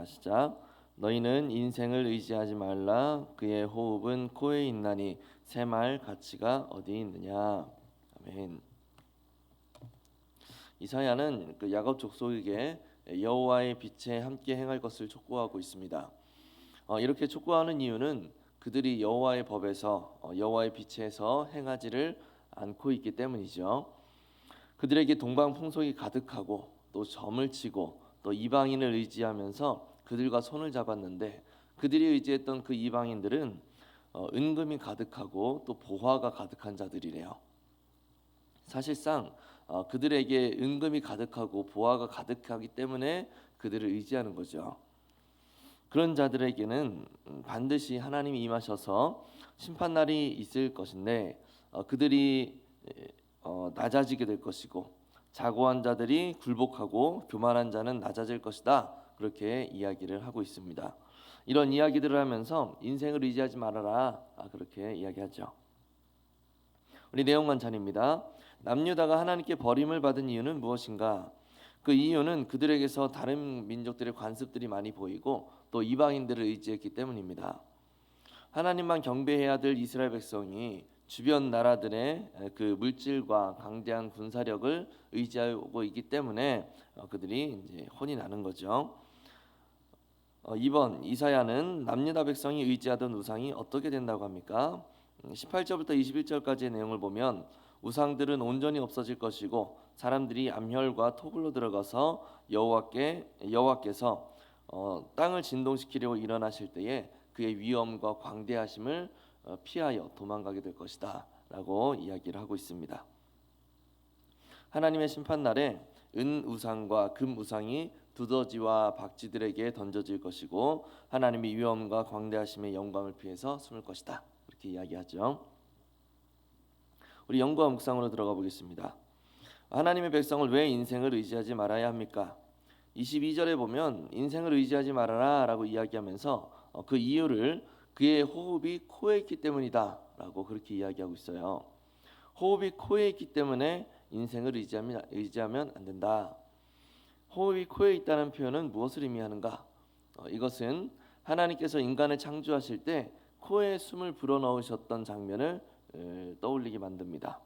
시작. 너희는 인생을 의지하지 말라. 그의 호흡은 코에 있나니 새말 가치가 어디 있느냐. 아멘. 이사야는 그 야곱 족속에게 여호와의 빛에 함께 행할 것을 촉구하고 있습니다. 이렇게 촉구하는 이유는 그들이 여호와의 법에서 여호와의 빛에서 행하지를 않고 있기 때문이죠. 그들에게 동방 풍속이 가득하고 또 점을 치고 또 이방인을 의지하면서 그들과 손을 잡았는데, 그들이 의지했던 그 이방인들은 은금이 가득하고 또 보화가 가득한 자들이래요. 사실상 그들에게 은금이 가득하고 보화가 가득하기 때문에 그들을 의지하는 거죠. 그런 자들에게는 반드시 하나님이 임하셔서 심판날이 있을 것인데, 그들이 낮아지게 될 것이고 자고한 자들이 굴복하고 교만한 자는 낮아질 것이다, 그렇게 이야기를 하고 있습니다. 이런 이야기들을 하면서 인생을 의지하지 말아라, 그렇게 이야기하죠. 우리 내용 관찰입니다. 남유다가 하나님께 버림을 받은 이유는 무엇인가? 그 이유는 그들에게서 다른 민족들의 관습들이 많이 보이고 또 이방인들을 의지했기 때문입니다. 하나님만 경배해야 될 이스라엘 백성이 주변 나라들의 그 물질과 강대한 군사력을 의지하고 있기 때문에 그들이 이제 혼이 나는 거죠. 2번, 이사야는 남유다 백성이 의지하던 우상이 어떻게 된다고 합니까? 18절부터 21절까지의 내용을 보면 우상들은 온전히 없어질 것이고 사람들이 암혈과 토굴로 들어가서 여호와께서 땅을 진동시키려고 일어나실 때에 그의 위엄과 광대하심을 피하여 도망가게 될 것이다 라고 이야기를 하고 있습니다. 하나님의 심판날에 은 우상과 금 우상이 두더지와 박쥐들에게 던져질 것이고 하나님의 위엄과 광대하심의 영광을 피해서 숨을 것이다, 이렇게 이야기하죠. 우리 연구와 묵상으로 들어가 보겠습니다. 하나님의 백성을 왜 인생을 의지하지 말아야 합니까? 22절에 보면 인생을 의지하지 말아라 라고 이야기하면서 그 이유를 그의 호흡이 코에 있기 때문이다 라고 그렇게 이야기하고 있어요. 호흡이 코에 있기 때문에 인생을 의지하면 안 된다. 호흡이 코에 있다는 표현은 무엇을 의미하는가? 이것은 하나님께서 인간을 창조하실 때 코에 숨을 불어넣으셨던 장면을 떠올리게 만듭니다.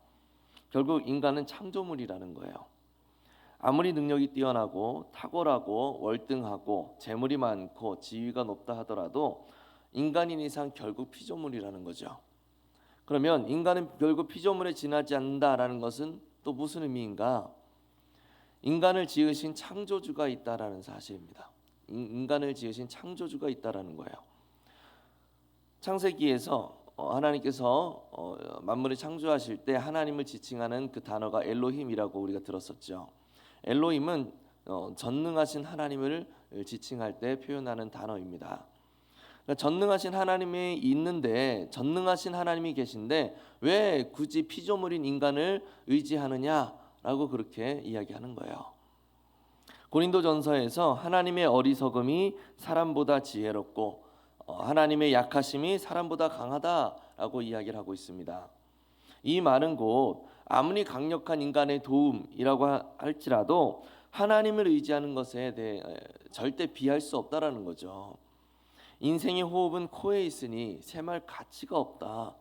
결국 인간은 창조물이라는 거예요. 아무리 능력이 뛰어나고 탁월하고 월등하고 재물이 많고 지위가 높다 하더라도 인간인 이상 결국 피조물이라는 거죠. 그러면 인간은 결국 피조물에 지나지 않는다라는 것은 또 무슨 의미인가? 인간을 지으신 창조주가 있다라는 사실입니다. 인간을 지으신 창조주가 있다라는 거예요. 창세기에서 하나님께서 만물을 창조하실 때 하나님을 지칭하는 그 단어가 엘로힘이라고 우리가 들었었죠. 엘로힘은 전능하신 하나님을 지칭할 때 표현하는 단어입니다. 그러니까 전능하신 하나님이 있는데, 전능하신 하나님이 계신데 왜 굳이 피조물인 인간을 의지하느냐라고 그렇게 이야기하는 거예요. 고린도전서에서 하나님의 어리석음이 사람보다 지혜롭고 하나님의 약하심이 사람보다 강하다라고 이야기를 하고 있습니다. 이 말은 곧 아무리 강력한 인간의 도움이라고 할지라도 하나님을 의지하는 것에 대해 절대 비할 수 없다라는 거죠. 인생의 호흡은 코에 있으니 새말 가치가 없다.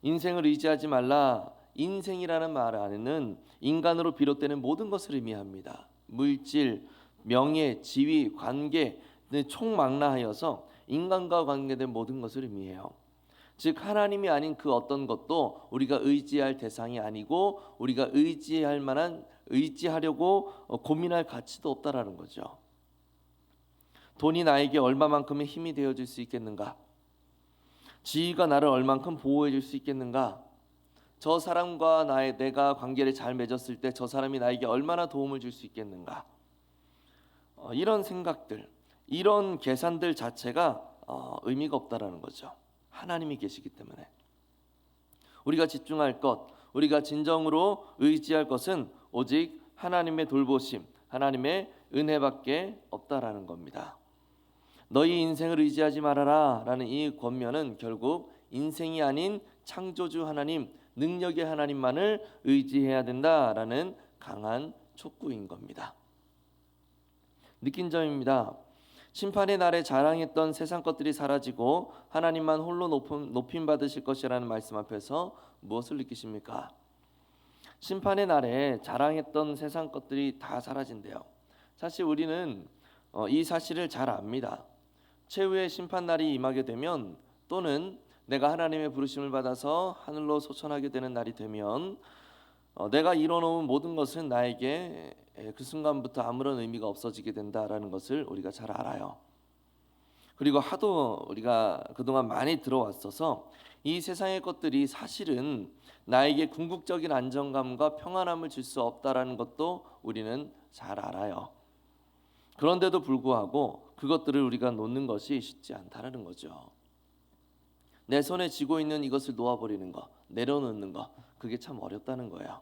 인생을 의지하지 말라. 인생이라는 말 안에는 인간으로 비롯되는 모든 것을 의미합니다. 물질, 명예, 지위, 관계 총망라하여서 인간과 관계된 모든 것을 의미해요. 즉 하나님이 아닌 그 어떤 것도 우리가 의지할 대상이 아니고 우리가 의지하려고 고민할 가치도 없다라는 거죠. 돈이 나에게 얼마만큼의 힘이 되어줄 수 있겠는가? 지위가 나를 얼만큼 보호해줄 수 있겠는가? 저 사람과 내가 관계를 잘 맺었을 때 저 사람이 나에게 얼마나 도움을 줄 수 있겠는가? 이런 생각들, 이런 계산들 자체가 의미가 없다라는 거죠. 하나님이 계시기 때문에. 우리가 집중할 것, 우리가 진정으로 의지할 것은 오직 하나님의 돌보심, 하나님의 은혜밖에 없다라는 겁니다. 너희 인생을 의지하지 말아라 라는 이 권면은 결국 인생이 아닌 창조주 하나님, 능력의 하나님만을 의지해야 된다라는 강한 촉구인 겁니다. 느낀 점입니다. 심판의 날에 자랑했던 세상 것들이 사라지고 하나님만 홀로 높임 받으실 것이라는 말씀 앞에서 무엇을 느끼십니까? 심판의 날에 자랑했던 세상 것들이 다 사라진대요. 사실 우리는 이 사실을 잘 압니다. 최후의 심판 날이 임하게 되면, 또는 내가 하나님의 부르심을 받아서 하늘로 소천하게 되는 날이 되면 내가 이뤄놓은 모든 것은 나에게 그 순간부터 아무런 의미가 없어지게 된다라는 것을 우리가 잘 알아요. 그리고 하도 우리가 그동안 많이 들어왔어서 이 세상의 것들이 사실은 나에게 궁극적인 안정감과 평안함을 줄 수 없다라는 것도 우리는 잘 알아요. 그런데도 불구하고 그것들을 우리가 놓는 것이 쉽지 않다라는 거죠. 내 손에 쥐고 있는 이것을 놓아버리는 거, 내려놓는 거, 그게 참 어렵다는 거예요.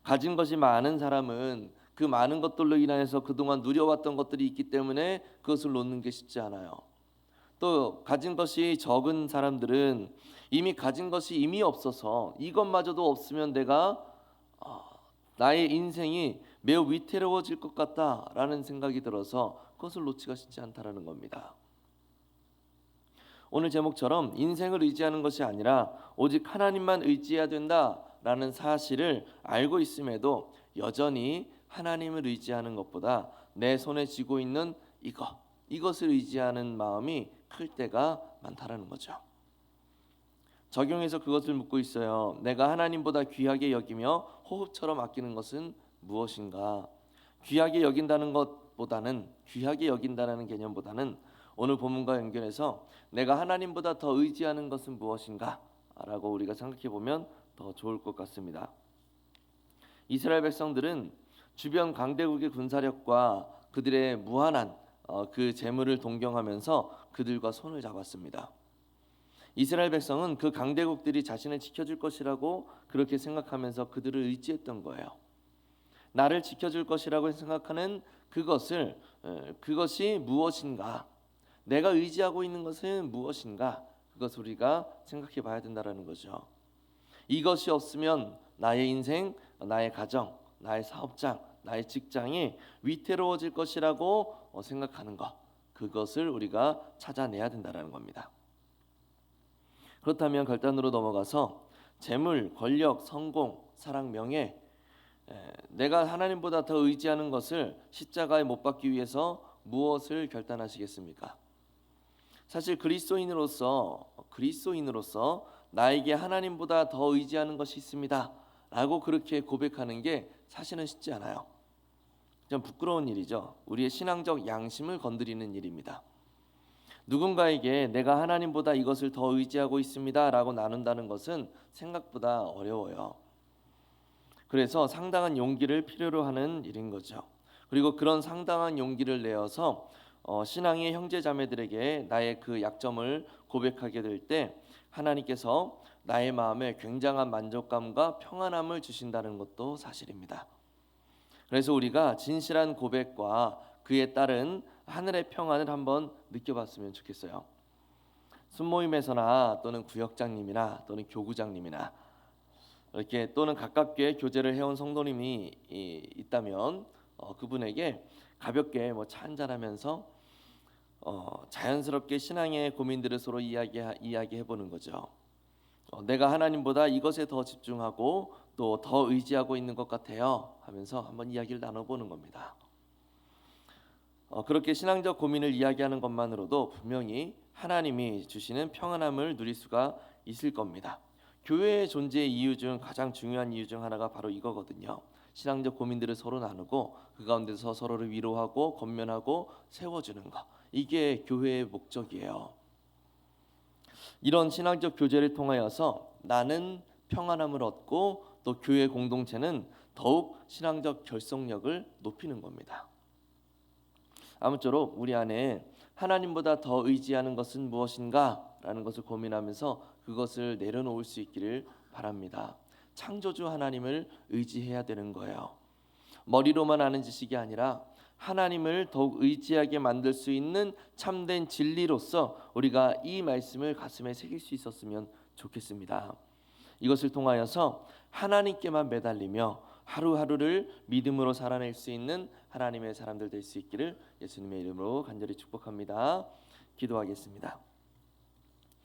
가진 것이 많은 사람은 그 많은 것들로 인해서 그동안 누려왔던 것들이 있기 때문에 그것을 놓는 게 쉽지 않아요. 또 가진 것이 적은 사람들은 이미 가진 것이 이미 없어서 이것마저도 없으면 내가 나의 인생이 매우 위태로워질 것 같다라는 생각이 들어서 그것을 놓치기가 쉽지 않다라는 겁니다. 오늘 제목처럼 인생을 의지하는 것이 아니라 오직 하나님만 의지해야 된다라는 사실을 알고 있음에도 여전히 하나님을 의지하는 것보다 내 손에 쥐고 있는 이것을 의지하는 마음이 클 때가 많다라는 거죠. 적용해서 그것을 묻고 있어요. 내가 하나님보다 귀하게 여기며 호흡처럼 아끼는 것은 무엇인가? 귀하게 여긴다는 개념보다는 오늘 본문과 연결해서 내가 하나님보다 더 의지하는 것은 무엇인가? 라고 우리가 생각해 보면 더 좋을 것 같습니다. 이스라엘 백성들은 주변 강대국의 군사력과 그들의 무한한 그 재물을 동경하면서 그들과 손을 잡았습니다. 이스라엘 백성은 그 강대국들이 자신을 지켜줄 것이라고 그렇게 생각하면서 그들을 의지했던 거예요. 나를 지켜줄 것이라고 생각하는 그것이 무엇인가? 내가 의지하고 있는 것은 무엇인가? 그것을 우리가 생각해 봐야 된다는 거죠. 이것이 없으면 나의 인생, 나의 가정, 나의 사업장, 나의 직장이 위태로워질 것이라고 생각하는 것, 그것을 우리가 찾아내야 된다는 겁니다. 그렇다면 결단으로 넘어가서 재물, 권력, 성공, 사랑, 명예, 내가 하나님보다 더 의지하는 것을 십자가에 못 박기 위해서 무엇을 결단하시겠습니까? 사실 그리스도인으로서 나에게 하나님보다 더 의지하는 것이 있습니다 라고 그렇게 고백하는 게 사실은 쉽지 않아요. 좀 부끄러운 일이죠. 우리의 신앙적 양심을 건드리는 일입니다. 누군가에게 내가 하나님보다 이것을 더 의지하고 있습니다 라고 나눈다는 것은 생각보다 어려워요. 그래서 상당한 용기를 필요로 하는 일인 거죠. 그리고 그런 상당한 용기를 내어서 신앙의 형제 자매들에게 나의 그 약점을 고백하게 될 때 하나님께서 나의 마음에 굉장한 만족감과 평안함을 주신다는 것도 사실입니다. 그래서 우리가 진실한 고백과 그에 따른 하늘의 평안을 한번 느껴봤으면 좋겠어요. 순모임에서나 또는 구역장님이나 또는 교구장님이나 이렇게 또는 가깝게 교제를 해온 성도님이 있다면 그분에게 가볍게 차 한잔하면서 자연스럽게 신앙의 고민들을 서로 이야기해 보는 거죠. 내가 하나님보다 이것에 더 집중하고 또 더 의지하고 있는 것 같아요 하면서 한번 이야기를 나눠보는 겁니다. 그렇게 신앙적 고민을 이야기하는 것만으로도 분명히 하나님이 주시는 평안함을 누릴 수가 있을 겁니다. 교회의 존재의 이유 중 가장 중요한 이유 중 하나가 바로 이거거든요. 신앙적 고민들을 서로 나누고 그 가운데서 서로를 위로하고 권면하고 세워주는 것, 이게 교회의 목적이에요. 이런 신앙적 교제를 통하여서 나는 평안함을 얻고 또 교회 공동체는 더욱 신앙적 결속력을 높이는 겁니다. 아무쪼록 우리 안에 하나님보다 더 의지하는 것은 무엇인가 라는 것을 고민하면서 그것을 내려놓을 수 있기를 바랍니다. 창조주 하나님을 의지해야 되는 거예요. 머리로만 아는 지식이 아니라 하나님을 더욱 의지하게 만들 수 있는 참된 진리로서 우리가 이 말씀을 가슴에 새길 수 있었으면 좋겠습니다. 이것을 통하여서 하나님께만 매달리며 하루하루를 믿음으로 살아낼 수 있는 하나님의 사람들 될 수 있기를 예수님의 이름으로 간절히 축복합니다. 기도하겠습니다.